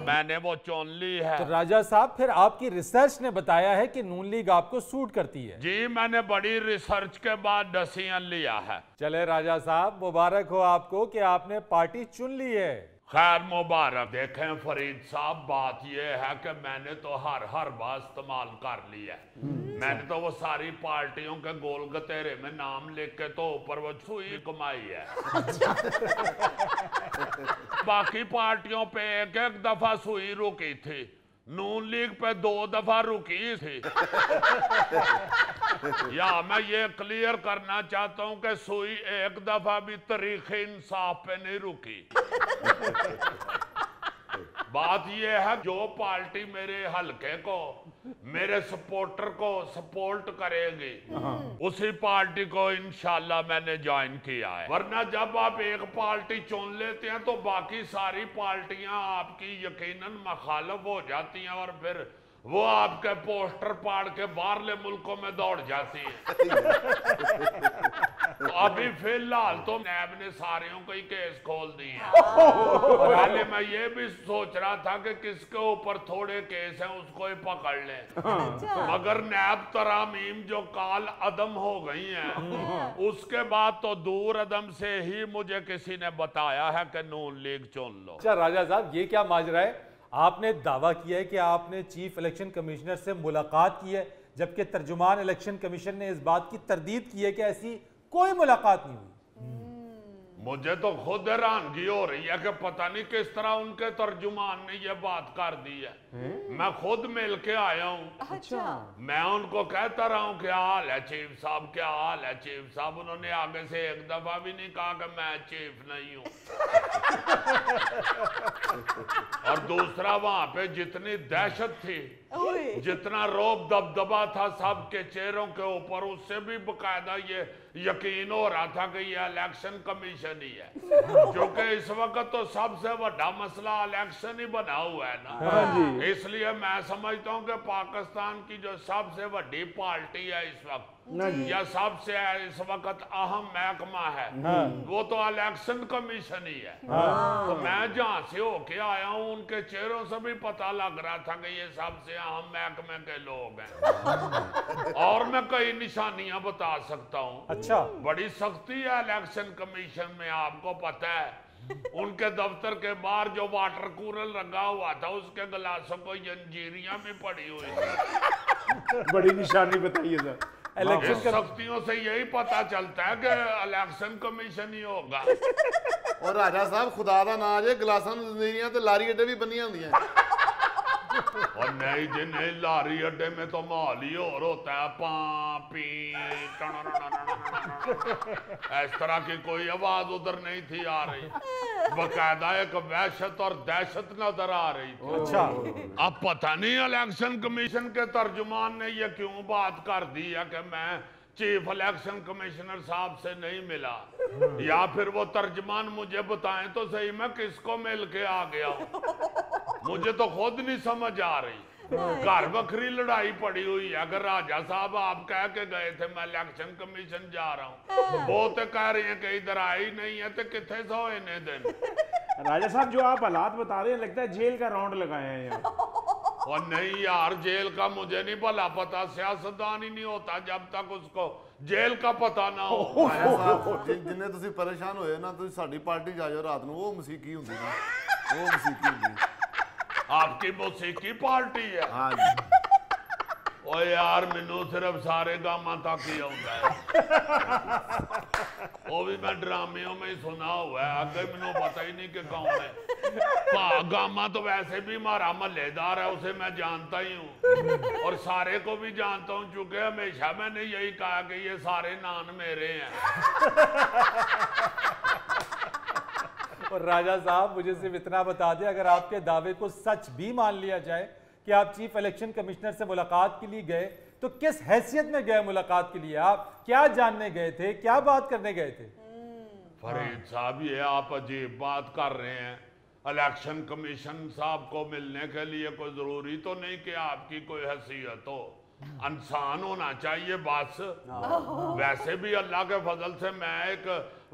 मैंने वो चुन ली है। तो राजा साहब फिर आपकी रिसर्च ने बताया है कि नून लीग आपको सूट करती है? जी, मैंने बड़ी रिसर्च के बाद डिसीजन लिया है। चले राजा साहब, मुबारक हो आपको कि आपने पार्टी चुन ली है। खैर मुबारक। देखें फरीद साहब, बात यह है कि मैंने तो हर बार इस्तेमाल कर लिया है। मैंने तो वो सारी पार्टियों के गोल गतेरे में नाम लिख के तो ऊपर वो सुई कमाई है। बाकी पार्टियों पे एक दफा सुई रुकी थी, नून लीग पे 2 दफा रुकी थी। या मैं ये क्लियर करना चाहता हूं कि सुई एक दफा भी तरीके इंसाफ पे नहीं रुकी। बात यह है, जो पार्टी मेरे हलके को, मेरे सपोर्टर को सपोर्ट करेगी, उसी पार्टी को इंशाल्लाह मैंने ज्वाइन किया है। वरना जब आप एक पार्टी चुन लेते हैं तो बाकी सारी पार्टियां आपकी यकीनन मुखालिफ हो जाती हैं और फिर वो आपके पोस्टर पाड़ के बाहरले मुल्कों में दौड़ जाती है। तो अभी फिलहाल तो नैब ने सारियों को ही केस खोल दिए। पहले मैं ये भी सोच रहा था कि किसके ऊपर थोड़े केस हैं उसको ही पकड़ लें, मगर नैब तरामीम जो काल अदम हो गई हैं, उसके बाद तो दूर अदम से ही मुझे किसी ने बताया है कि नून लीग चुन लो। अच्छा राजा साहब, ये क्या माजरा है? आपने दावा किया है कि आपने चीफ इलेक्शन कमिश्नर से मुलाकात की है, जबकि तर्जुमान इलेक्शन कमीशन ने इस बात की तरदीद की है कि ऐसी कोई मुलाकात नहीं हुई। मुझे तो खुद हैरानगी हो रही है कि पता नहीं किस तरह उनके तर्जुमान ने ये बात कर दी है। मैं खुद मिल के आया हूँ। अच्छा। मैं उनको कहता रहा हूँ क्या हाल है चीफ साहब, क्या हाल है चीफ साहब। उन्होंने आगे से एक दफा भी नहीं कहा कि मैं चीफ नहीं हूँ। और दूसरा, वहां पे जितनी दहशत थी, जितना रौब दबदबा था सबके चेहरों के ऊपर, उससे भी बकायदा ये यकीन हो रहा था कि ये इलेक्शन कमीशन ही है। क्योंकि इस वक्त तो सबसे बड़ा मसला इलेक्शन ही बना हुआ है ना। इसलिए मैं समझता हूँ कि पाकिस्तान की जो सबसे बड़ी पार्टी है इस वक्त, या सबसे इस वक्त अहम महकमा है, वो तो इलेक्शन कमीशन ही है। तो मैं जहां से होके आया हूँ उनके चेहरों से भी पता लग रहा था कि ये सबसे अहम महकमे के लोग हैं। और मैं कई निशानियां बता सकता हूँ। अच्छा। बड़ी सख्ती है इलेक्शन कमीशन में, आपको पता है। उनके दफ्तर के बाहर जो वाटर कूलर लगा हुआ था, उसके गिलासों को जंजीरियां भी पड़ी हुई थी। बड़ी निशानी बताइए सर। इस सख्तियों से यही पता चलता है कि इलेक्शन कमीशन ही होगा। और राजा साहब, खुदा दा ना जे गिलासां नजरियां ते लारी अड्डे भी बनियां होंदियां। और नहीं जी नहीं, लारी अड्डे में तो माहौल ही और होता है, पी इस तरह की कोई आवाज उधर नहीं थी आ रही। बकायदा एक वहशत और दहशत नजर आ रही थी। अच्छा। अब पता नहीं इलेक्शन कमीशन के तर्जुमान ने ये क्यों बात कर दी है कि मैं चीफ इलेक्शन कमिश्नर साहब से नहीं मिला, या फिर वो तर्जुमान मुझे बताएं तो सही मैं किसको मिल के आ गया हूं। मुझे तो खुद नहीं समझ आ रही। घर बखरी लड़ाई पड़ी हुई है। अगर राजा साहब आप कह के गए थे मैं इलेक्शन कमीशन जा रहा हूँ, वो तो कह रही है कि इधर आई नहीं है, तो कितने सौ इन्हें दिन। राजा साहब, जो आप हालात बता रहे हैं, लगता है जेल का राउंड लगाए हैं यहाँ। और नहीं यार, जेल का मुझे नहीं भला पता। सियासतदान ही नहीं होता जब तक उसको जेल का पता ना हो। जिन्ने तुसी परेशान होए ना, तुसी साडी पार्टी जा जाओ रात ਨੂੰ, ਉਹ ਮਸੀਕੀ ਹੁੰਦੀ ਨਾ, ਉਹ ਮਸੀਕੀ ਹੁੰਦੀ। आपकी मौसीकी पार्टी है? हाँ जी। ओ यार, मैनू सिर्फ सारे गामा तक ही आता है। वो भी मैं ड्रामियों में ही सुना हुआ है, आगे मैनू पता ही नहीं कि कौन है। गामा तो वैसे भी हमारा महल्लेदार है, उसे मैं जानता ही हूँ और सारे को भी जानता हूँ, चूंकि हमेशा मैंने यही कहा कि ये सारे नान मेरे हैं। और राजा साहब, मुझे सिर्फ इतना बता दें, अगर आपके दावे को सच भी मान लिया जाए कि आप चीफ इलेक्शन कमिश्नर से मुलाकात के लिए गए, तो किस हैसियत में गए मुलाकात के लिए? आप क्या जानने गए थे, क्या बात करने गए थे? फरीद साहब, ये आप अजीब बात कर रहे हैं। इलेक्शन कमीशन साहब को मिलने के लिए कोई जरूरी तो नहीं कि आपकी कोई हैसियत हो, इंसान होना चाहिए बस। वैसे भी अल्लाह के फजल से मैं एक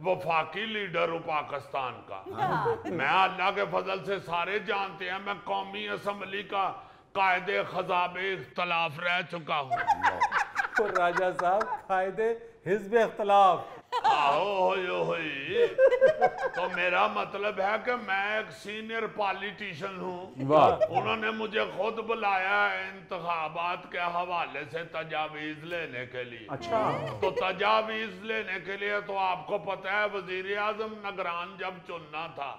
वफाकी लीडर हूँ पाकिस्तान का। मैं अल्लाह के फजल से सारे जानते हैं, मैं कौमी असम्बली का कायदे खजाबे इख्तलाफ रह चुका हूँ। तो राजा साहब, कायदे हिज़्ब इख्तलाफ। तो मेरा मतलब है कि मैं एक सीनियर पॉलिटिशियन हूँ। उन्होंने मुझे खुद बुलाया है इंतखाबात के हवाले से तजावीज लेने के लिए। अच्छा। तो तजावीज लेने के लिए तो आपको पता है वजीर आजम निगरान जब चुनना था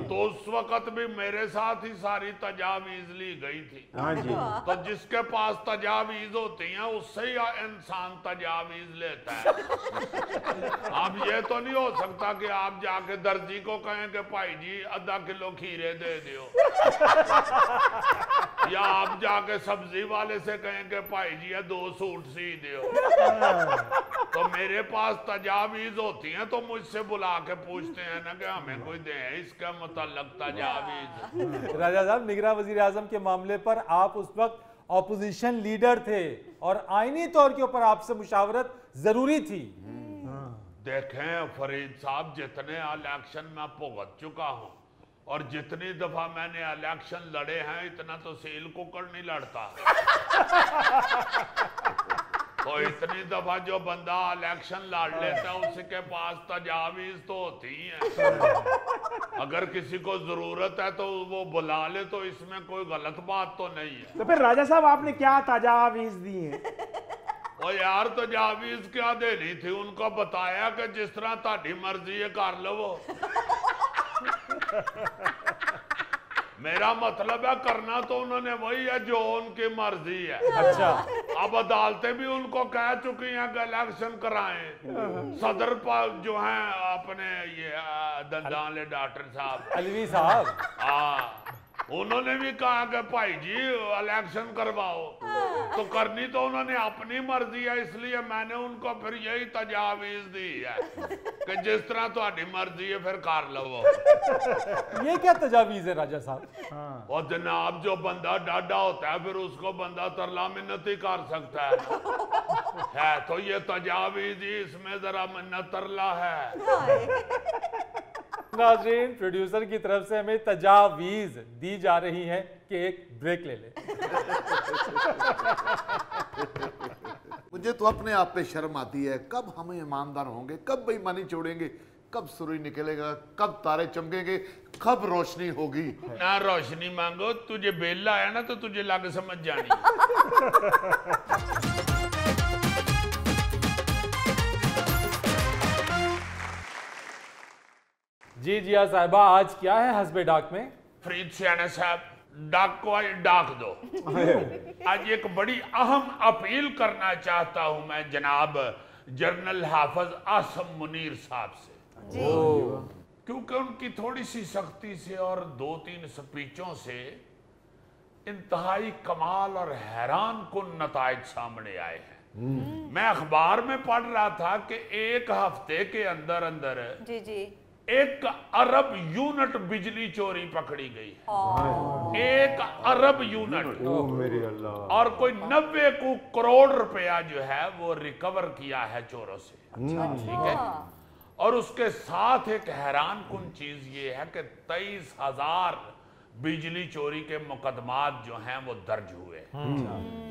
तो उस वक्त भी मेरे साथ ही सारी तजावीज ली गई थी। हाँ जी। तो जिसके पास तजावीज होती हैं उससे ही इंसान तजावीज लेता है। अब ये तो नहीं हो सकता कि आप जाके दर्जी को कहें कि भाई जी आधा किलो खीरे दे दो, या आप जाके सब्जी वाले से कहें कि भाई जी 2 सूट सी दो। तो मेरे पास तजावीज होती हैं तो मुझसे बुला के पूछते हैं ना कि हमें कोई दे इसका मतलब तजावीज। राजा साहब, निगरान वजीर आजम के मामले पर आप उस वक्त ऑपोजिशन लीडर थे और आईनी तौर के ऊपर आपसे मुशावरत जरूरी थी। देखें फरीद साहब, जितने इलेक्शन में भुगत चुका हूं और जितनी दफा मैंने इलेक्शन लड़े हैं इतना तो सील कुकर नहीं लड़ता। तो इतनी दफा जो बंदा इलेक्शन लड़ लेता है उसके पास तजावीज तो होती हैं। अगर किसी को जरूरत है तो वो बुला ले, तो इसमें कोई गलत बात तो नहीं है। तो फिर राजा साहब आपने क्या तजावीज दी हैं? और यार तजावीज क्या देनी थी? उनको बताया कि जिस तरह ताड़ी मर्जी है कर लो। मेरा मतलब है करना तो उन्होंने वही है जो उनकी मर्जी है। अच्छा। अब अदालतें भी उनको कह चुकी हैं कि इलेक्शन कराएं। सदर जो हैं अपने ये दंदाले डॉक्टर साहब अलवी साहब, हाँ, उन्होंने भी कहा कि भाई जी इलेक्शन करवाओ। तो करनी तो उन्होंने अपनी मर्जी है, इसलिए मैंने उनको फिर यही तजावीज दी है कि जिस तरह तुम्हारी मर्जी है फिर कर लो। ये क्या तजावीज है राजा साहब? और जनाब, जो बंदा डाडा होता है फिर उसको बंदा तरला मिन्नत ही कर सकता है तो ये तजावीज ही इसमें जरा मिन्नत तरला है। नाज़रीन, प्रोड्यूसर की तरफ से हमें तजावीज दी जा रही है कि एक ब्रेक ले ले। मुझे तो अपने आप पे शर्म आती है। कब हम ईमानदार होंगे, कब बेईमानी छोड़ेंगे, कब सूरज निकलेगा, कब तारे चमकेंगे, कब रोशनी होगी? ना रोशनी मांगो, तुझे बेला है ना तो तुझे लग समझ जानी। जी जिया साहिबा, आज क्या है हस्बे डाक में? फरीद सियाना साहब, डाक को आज डाक दो। आज एक बड़ी अहम अपील करना चाहता हूं मैं जनाब जनरल हाफिज आसम मुनीर साहब से, क्योंकि उनकी थोड़ी सी सख्ती से और 2-3 स्पीचों से इंतहाई कमाल और हैरान कुन नताइज सामने आए हैं। मैं अखबार में पढ़ रहा था कि एक हफ्ते के अंदर अंदर जी 1 अरब यूनिट बिजली चोरी पकड़ी गई है। 1 अरब यूनिट, और कोई 90 करोड़ रुपया जो है वो रिकवर किया है चोरों से। ठीक है। और उसके साथ एक हैरान कुन चीज ये है कि 23,000 बिजली चोरी के मुकदमात जो हैं वो दर्ज हुए।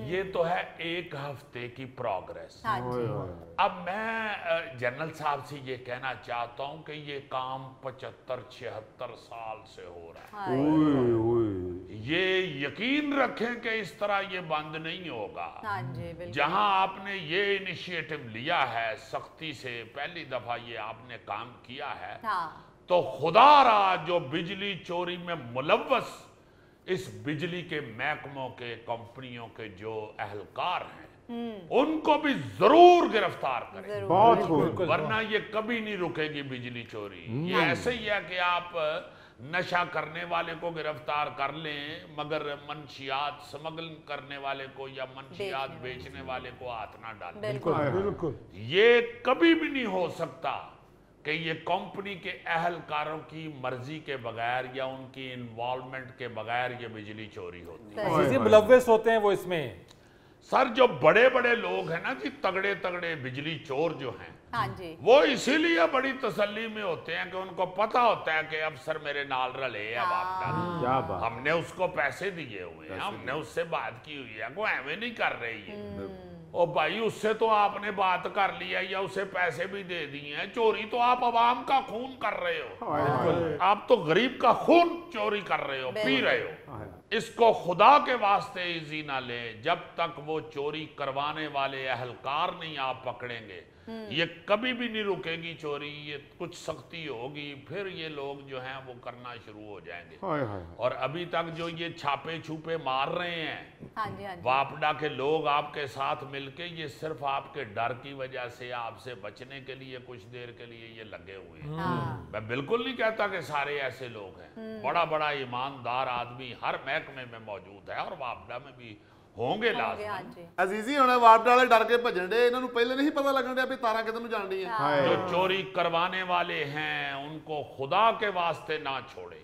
ये तो है एक हफ्ते की प्रोग्रेस। अब मैं जनरल साहब से ये कहना चाहता हूं कि ये काम 75-76 साल से हो रहा है। ये यकीन रखें कि इस तरह ये बंद नहीं होगा। जहां आपने ये इनिशिएटिव लिया है, सख्ती से पहली दफा ये आपने काम किया है, तो खुदारा जो बिजली चोरी में मुलव्वस इस बिजली के महकमों के, कंपनियों के जो अहलकार हैं उनको भी जरूर गिरफ्तार करें। बहुत वरना ये कभी नहीं रुकेगी बिजली चोरी। ये ऐसे ही है कि आप नशा करने वाले को गिरफ्तार कर लें मगर मंशियात स्मगलिंग करने वाले को या मंशियात बेचने वाले को हाथ ना डालें। बिल्कुल ये कभी भी नहीं हो सकता कि ये कंपनी के अहलकारों की मर्जी के बगैर या उनकी इन्वॉल्वमेंट के बगैर ये बिजली चोरी होती है। अजीज जी मुलव्वस होते हैं वो इसमें। सर जो बड़े बड़े लोग हैं ना जी, तगड़े तगड़े बिजली चोर जो हैं, हाँ जी, वो इसीलिए बड़ी तसल्ली में होते हैं कि उनको पता होता है कि अफसर मेरे नाल रले अब क्या आप बात। हमने उसको पैसे दिए हुए हैं, हमने उससे बात की हुई है, कोई एवं नहीं कर रही है। ओ भाई उससे तो आपने बात कर लिया या उसे पैसे भी दे दिए हैं, चोरी तो आप अवाम का खून कर रहे हो, आप तो गरीब का खून चोरी कर रहे हो, पी रहे हो। इसको खुदा के वास्ते इजी ना ले, जब तक वो चोरी करवाने वाले अहलकार नहीं आप पकड़ेंगे ये कभी भी नहीं रुकेगी चोरी। ये कुछ सख्ती होगी फिर ये लोग जो हैं वो करना शुरू हो जाएंगे। और अभी तक जो ये छापे छुपे मार रहे हैं हाँ जी, हाँ जी। वापडा के लोग आपके साथ मिलके, ये सिर्फ आपके डर की वजह से आपसे बचने के लिए कुछ देर के लिए ये लगे हुए हैं। हाँ। मैं बिल्कुल नहीं कहता कि सारे ऐसे लोग हैं, बड़ा बड़ा ईमानदार आदमी हर महकमे में मौजूद है और वापडा में भी होंगे हाँ लाजमी। जी। ਅਜ਼ੀਜ਼ੀ ਹੁਣ ਵਾਰਡ ਵਾਲੇ ਡਰ ਕੇ ਭੱਜਣ ਦੇ, ਇਹਨਾਂ ਨੂੰ ਪਹਿਲੇ ਨਹੀਂ ਪਤਾ ਲੱਗਣ ਡਿਆ ਵੀ ਤਾਰਾਂ ਕਿੱਧਰ ਨੂੰ ਜਾਣ ਡੀਆਂ। जो चोरी करवाने वाले हैं उनको खुदा के वास्ते ना छोड़े।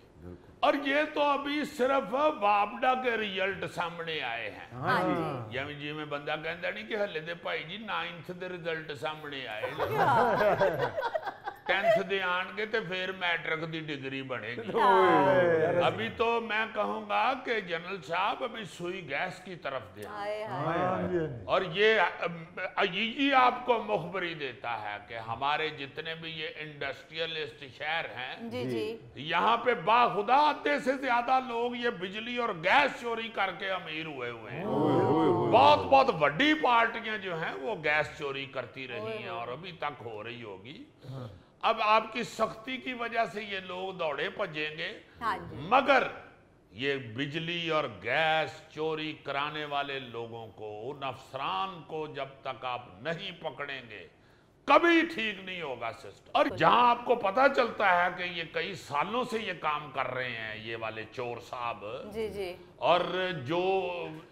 और ये तो अभी सिर्फ वापडा के रिजल्ट सामने आए हैं। हाँ जी। ਜਿਵੇਂ ਜਿਵੇਂ ਬੰਦਾ ਕਹਿੰਦਾ ਨਹੀਂ ਕਿ ਹੱਲੇ ਦੇ ਭਾਈ ਜੀ 9th ਦੇ ਰਿਜ਼ਲਟ ਸਾਹਮਣੇ ਆਏ 10th ਦੇ ਆਣਗੇ ਤੇ ਫਿਰ मैट्रिक ਦੀ डिग्री बनेगी। अभी तो मैं कहूंगा कि जनरल साहब अभी सुई गैस की तरफ दे, हाय हाय। और ये अजीजी आपको मुखबरी देता है कि हमारे जितने भी ये इंडस्ट्रियलिस्ट शहर हैं जी जी। यहाँ पे बाखुदा आधे से ज्यादा लोग ये बिजली और गैस चोरी करके अमीर हुए हुए हैं। बहुत बहुत बड़ी पार्टियां जो हैं वो गैस चोरी करती रही हैं और अभी तक हो रही होगी। अब आपकी सख्ती की वजह से ये लोग दौड़े भजेंगे, हाँ जी। मगर ये बिजली और गैस चोरी कराने वाले लोगों को, उन अफसरान को जब तक आप नहीं पकड़ेंगे कभी ठीक नहीं होगा सिस्टम। और जहां आपको पता चलता है कि ये कई सालों से ये काम कर रहे हैं ये वाले चोर साहब, जी जी। और जो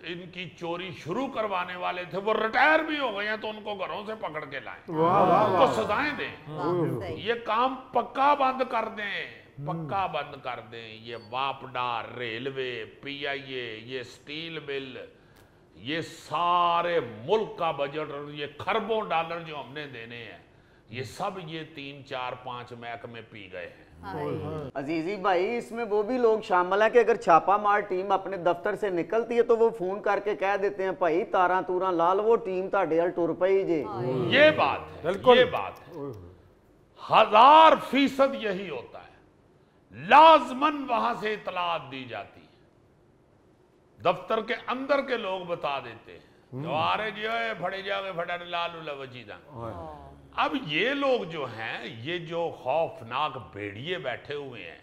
इनकी चोरी शुरू करवाने वाले थे वो रिटायर भी हो गए हैं, तो उनको घरों से पकड़ के लाएं, उनको सजाएं दें, सही। ये काम पक्का बंद कर दें, पक्का बंद कर दें। ये वापडा, रेलवे, PIA, ये स्टील मिल, ये सारे मुल्क का बजट और ये खरबों डॉलर जो हमने देने हैं ये सब ये 3 4 5 महकमे पी गए हैं। अजीजी भाई इसमें वो भी लोग शामिल हैं कि अगर छापा मार टीम अपने दफ्तर से निकलती है तो वो फोन करके कह देते हैं भाई तारा तूरा लाल वो टीम ताड़े हल टुर पई जे। ये बात है, बिल्कुल। ये बात है, 1000% यही होता है। लाजमन वहां से इतलात दी जाती है, दफ्तर के अंदर के लोग बता देते हैं जो आ रहे जी फड़े जाओगे फटा लाल वजीदा। अब ये लोग जो हैं ये जो खौफनाक भेड़िए बैठे हुए हैं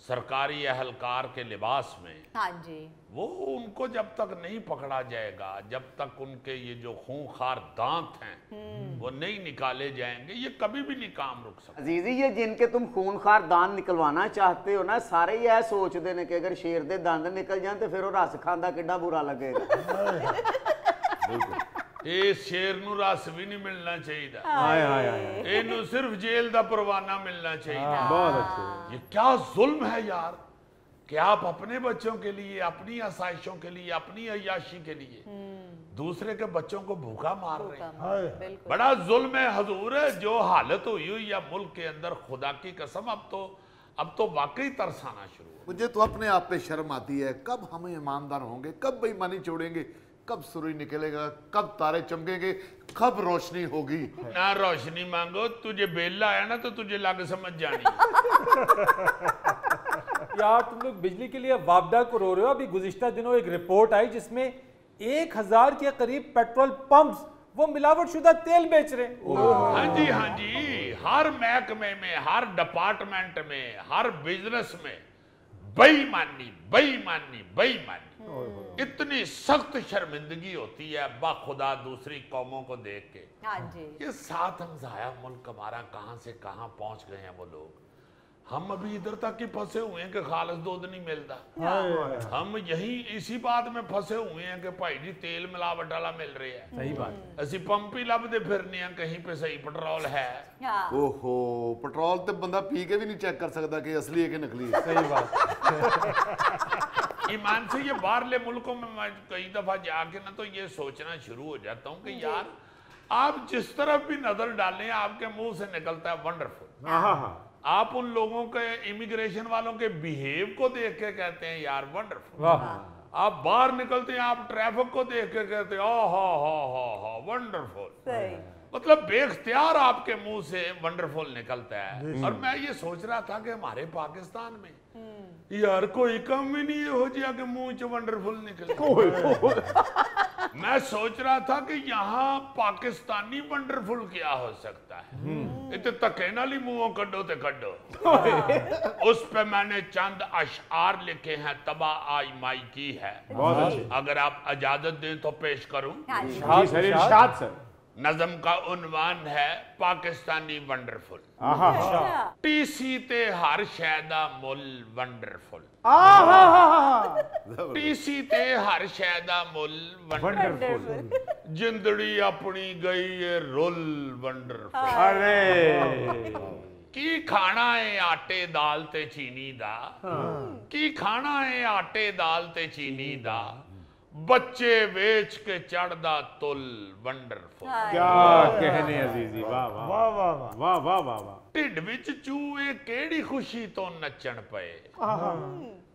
सरकारी अहलकार के लिबास में, हाँ जी। वो उनको जब तक नहीं पकड़ा जाएगा, जब तक उनके ये जो खूंखार दांत हैं वो नहीं निकाले जाएंगे, ये कभी भी नहीं काम रुक सकता। अजीजी ये जिनके तुम खूनखार दांत निकलवाना चाहते हो ना सारे यह सोचते हैं कि अगर शेर दे दंद निकल जाए तो फिर वो रस खांदा कितना बुरा लगेगा। इस शेर नू रस भी नहीं मिलना चाहिए, इनू सिर्फ जेल दा परवाना मिलना चाहिए। बहुत अच्छे। ये क्या जुल्म है यार कि आप अपने बच्चों के लिए, अपनी आसाइशों के लिए, अपनी अय्याशी के लिए दूसरे के बच्चों को भूखा मार रहे हैं। बिल्कुल। बड़ा जुल्म है हजूर, जो हालत हुई हुई है मुल्क के अंदर, खुदा की कसम अब तो वाकई तरसाना शुरू हो। मुझे तो अपने आप पे शर्म आती है, कब हम ईमानदार होंगे, कब बेईमानी छोड़ेंगे, कब सूरज निकलेगा, कब तारे चमकेंगे, कब रोशनी होगी। ना रोशनी मांगो, तुझे बेला आया ना तो तुझे लग समझ जानी। यार तुम लोग बिजली के लिए वापडा को रो रहे हो। अभी गुज़िश्ता दिनों एक रिपोर्ट आई जिसमें 1000 के करीब पेट्रोल पंप्स वो मिलावटशुदा तेल बेच रहे हैं। हाँ जी, हर महकमे में, हर डिपार्टमेंट में, हर बिजनेस में बेईमानी बेईमानी बेईमानी। इतनी सख्त शर्मिंदगी होती है बाखुदा दूसरी कौमों को देख के। हाँ जी। ये सात हमसाया मुल्क हमारा कहां से कहां पहुंच गए हैं वो लोग। हम अभी इधर तक ही फंसे हुए हैं कि खालिस दूध नहीं मिलता। हम यही इसी बात में फंसे हुए हैं कि भाई जी तेल मिलावट वाला मिल रहा है। सही बात। असि पंप ही लभदे फिरने हैं कहीं पे सही पेट्रोल है। ओहो, पेट्रोल तो बंदा पी के भी नहीं चेक कर सकता कि असली है कि नकली है। सही बात। ईमान से ये बाहरले मुल्कों में मैं कई दफा जाके ना तो ये सोचना शुरू हो जाता हूँ कि यार आप जिस तरफ भी नजर डालें आपके मुंह से निकलता है वंडरफुल। आप उन लोगों के इमिग्रेशन वालों के बिहेव को देख के कहते हैं यार वंडरफुल। आप बाहर निकलते हैं आप ट्रैफिक को देख के कहते हैं हा वंडरफुल। मतलब बेख्तियार आपके मुंह से वंडरफुल निकलता है। और मैं ये सोच रहा था कि हमारे पाकिस्तान में यार कोई कम ही नहीं हो जाए कि मुंह से वंडरफुल निकले। मैं सोच रहा था कि यहाँ पाकिस्तानी वंडरफुल क्या हो सकता है। इतने तके नाली मुंह कड्डो ते कड्डो। उस पे मैंने चंद अशआर लिखे हैं, तबाह आजमाई की है। अगर आप इजाजत दें तो पेश करूं। नज़म का उन्वान है पाकिस्तानी वंडरफुल। टीसी ते हर शैदा मुल वंडरफुल। टीसी ते हर शैदा मुल वंडरफुल। जिंदड़ी अपनी गई है रुल वंडरफुल। अरे की खाना है आटे दाल ते चीनी दा। की खाना है आटे दाल ते चीनी दा। बच्चे वेच के चढ़दा तुल वंडरफुल। क्या कहने अजीजी, वाह वाह वाह वाह वाह वाह वाह वाह। ढिड विच चूहे केड़ी खुशी तो नचण पे।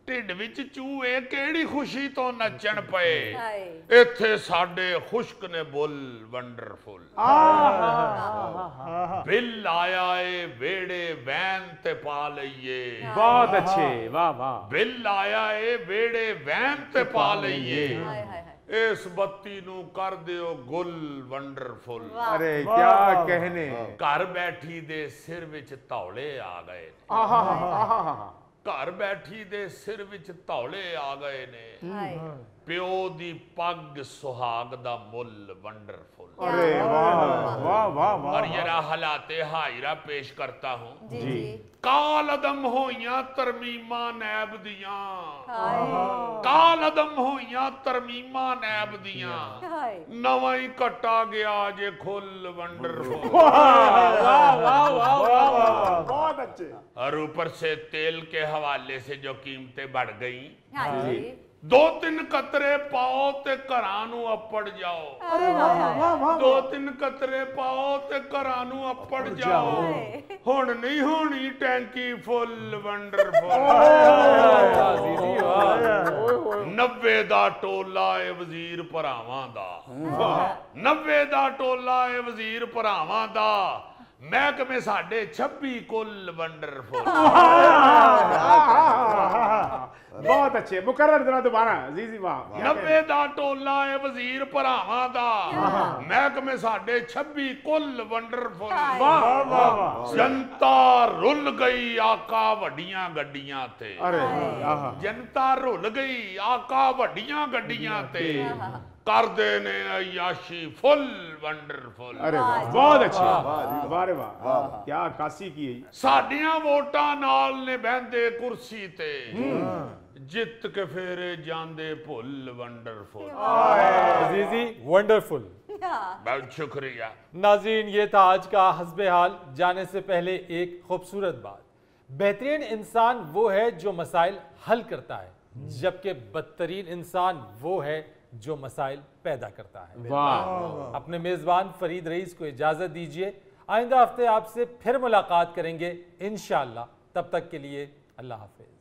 ढिड विच चूहे केड़ी खुशी तो नचण पे। इत्थे साडे खुश्क ने बुल वंडरफुल। बिल आया है वेड़े वैन ते पा लइए। बहुत अच्छे, वाह वाह। बिल आया है वेड़े वैन ते पा लइए। इस बत्ती नू कर दियो गुल वंडरफुल। अरे क्या कहने। घर बैठी दे सिर विच तौले आ गए। घर बैठी दे सिर विच तौले आ गए ने। प्यो दी पग सुहाग दा मुल वंडरफुल। अरे वाह वाह वाह वाह। और जरा हालाते हायरा पेश करता हूँ। जी काल अदम होइयां तरमीमा नैब दियां। काल अदम होइयां तरमीमा नैब दियां। नवा ही कटा गया जे खुल वंडरफुल। बहुत अच्छे। और ऊपर से तेल के हवाले से जो कीमतें बढ़ गई। दो तीन कतरे पाओ ते घरां नू अपड़ जाओ। दो तीन कतरे पाओ ते घरां नू अपड़ जाओ। हुण नहीं होनी टैंकी फुल वंडरफुल। 90 दा टोला ए वजीर भरावां दा। 90 दा टोला ए वजीर भरावां दा। महकमे साडे 26 कुल वंडरफुल। बहुत अच्छे। मुकर्रर जरा दोबारा अजीजी, वाह। 90 दा टोला है वजीर भरावां दा। महकमे साडे 26 कुल वंडरफुल। वाह वाह वाह। जनता रुल गई आका वड्डियां गड्डियां ते। अरे जनता रुल गई आका वड्डियां गड्डियां ते। कर देने अयाशी फुल वंडरफुल। अरे वाह, बहुत अच्छे। वाह वाह, क्या अक्कासी की है। साडियां वोटां नाल ने बहंदे कुर्सी ते। जित के फेरे जांदे भुल वंडरफुल। अजीजी वंडरफुल। बहुत शुक्रिया नाज़रीन, ये था आज का हस्बे हाल। जाने से पहले एक खूबसूरत बात, बेहतरीन इंसान वो है जो मसाइल हल करता है, जबकि बदतरीन इंसान वो है जो मसाइल पैदा करता है। वाह। अपने मेज़बान फरीद रईस को इजाज़त दीजिए। आइंदा हफ्ते आपसे फिर मुलाकात करेंगे इंशाअल्लाह। तब तक के लिए अल्लाह हाफिज़।